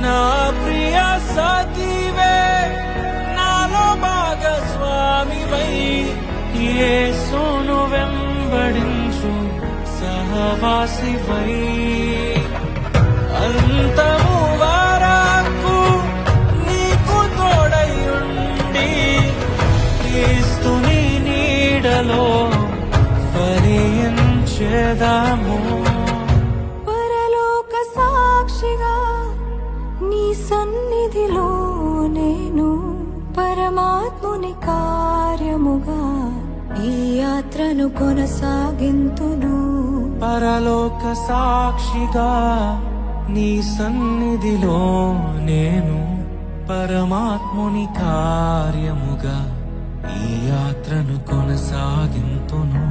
నా ప్రియ సఖివే నాలో భాగస్వామివై యేసును వెంబడించు సహవాసివై అంతము వరకు నీకు తోడయుండి క్రీస్తుని నీడలో ఫలించెదము. పరలోక సాక్షిగా నీ సన్నిధిలో నేను పరమాత్ముని కార్యముగా ఈ యాత్రను కొనసాగింతును. పరలోక సాక్షిగా నీ సన్నిధిలో నేను పరమాత్ముని కార్యముగా ఈ యాత్రను కొనసాగింతును.